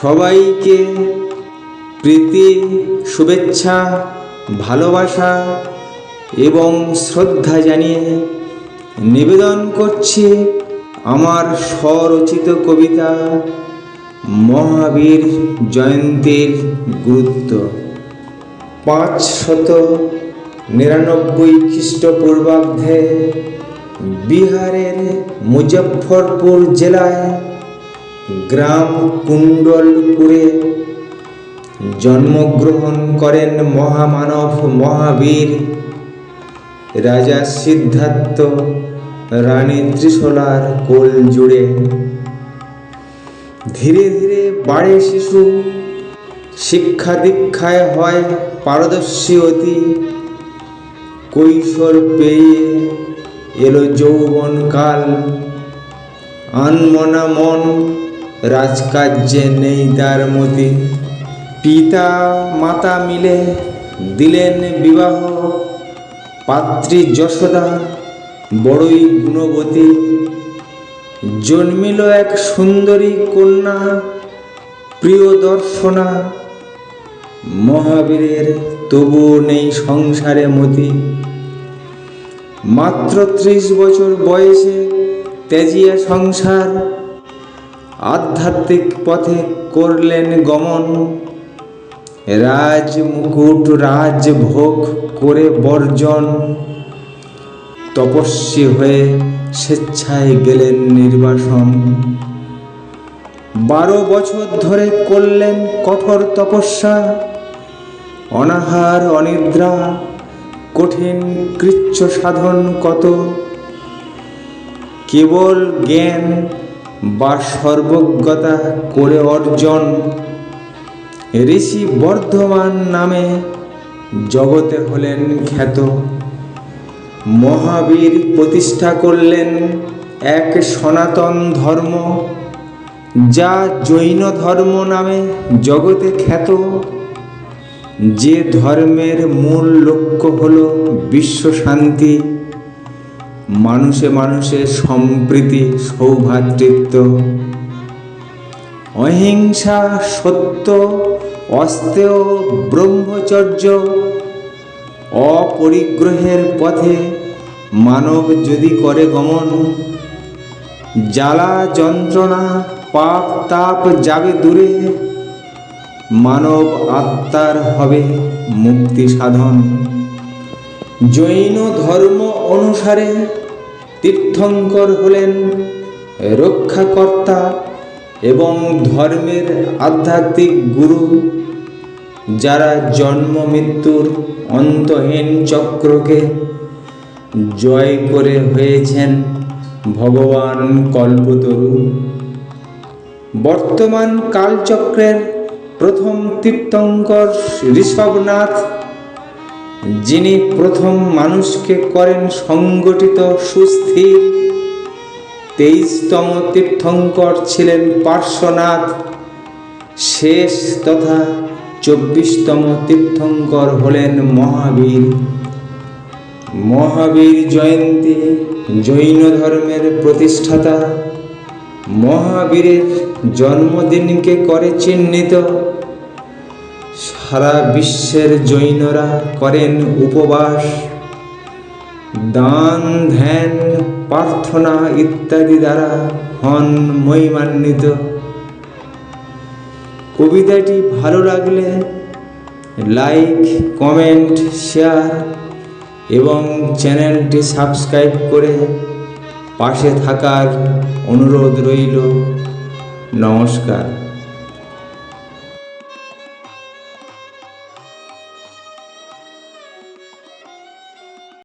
সবাইকে প্রীতি, শুভেচ্ছা, ভালোবাসা এবং শ্রদ্ধা জানিয়ে নিবেদন করছি আমার স্বরচিত কবিতা মহাবীর জয়ন্তীর গুরুত্ব। 599 খ্রিস্টপূর্বাব্দে বিহারের মুজফ্ফরপুর জেলায় গ্রাম কুণ্ডলপুরে জন্মগ্রহণ করেন মহামানব মহাবীর রাজা সিদ্ধার্থ রানী ত্রিশলার কোল জুড়ে। ধীরে ধীরে বাড়ে শিশু, শিক্ষা দীক্ষায় হয় পারদর্শী অতি। কৈশোর পেয়ে এলো যৌবনকাল, আনমনা মন, রাজকার্যে নেই তার মতি। পিতা মাতা মিলে দিলেন বিবাহ, পাত্রী যশোদা বড়ই গুণবতী। জন্মিল এক সুন্দরী কন্যা প্রিয়দর্শনা, মহাবীরের তবু নেই সংসারে মতি। মাত্র 30 বছর বয়সে ত্যাজিয়া সংসার, আধ্যাত্মিক পথে করলেন গমন। রাজমুকুট রাজভোগ করে বর্জন, তপস্বী হয়ে স্বেচ্ছায় গেলেন নির্বাসন। 12 বছর ধরে করলেন কঠোর তপস্যা, অনাহার অনিদ্রা কঠিন কৃচ্ছ সাধন কত। কেবল জ্ঞান বা সর্বজ্ঞতা করে অর্জন, ঋষি বর্ধমান নামে জগতে হলেন খ্যাত। মহাবীর প্রতিষ্ঠা করলেন এক সনাতন ধর্ম, যা জৈন ধর্ম নামে জগতে খ্যাত। যে ধর্মের মূল লক্ষ্য হল বিশ্ব শান্তি, মানুষে মানুষে সম্প্রীতি, সৌভ্রাতৃত্ব, অহিংসা, সত্য, অস্তেয়, ব্রহ্মচর্য, অপরিগ্রহের পথে মানব যদি করে গমন, জ্বালা যন্ত্রণা পাপ তাপ যাবে দূরে, মানব আত্মার হবে মুক্তি সাধন। জৈন ধর্ম অনুসারে তীর্থঙ্কর হলেন রক্ষাকর্তা এবং ধর্মের আধ্যাত্মিক গুরু, যারা জন্ম মৃত্যুর অন্তহীন চক্রকে জয় করে হয়েছেন ভগবান কল্পতরু। বর্তমান কালচক্রের প্রথম তীর্থঙ্কর ঋষভনাথ, যিনি প্রথম মানুষকে করেন সংগঠিত সুস্থির। 23তম তীর্থঙ্কর ছিলেন পার্শ্বনাথ। শেষ তথা 24তম তীর্থঙ্কর হলেন মহাবীর। মহাবীর জয়ন্তী জৈন ধর্মের প্রতিষ্ঠাতা। মহাবীরের জন্মদিনকে করে চিহ্নিত। সারা বিশ্বের জৈনরা করেন উপবাস, দান ধ্যান প্রার্থনা ইত্যাদি দ্বারা হন মহিমান্বিত। কবিতাটি ভালো লাগলে লাইক, কমেন্ট, শেয়ার এবং চ্যানেলটি সাবস্ক্রাইব করে পাশে থাকার অনুরোধ রইল। নমস্কার।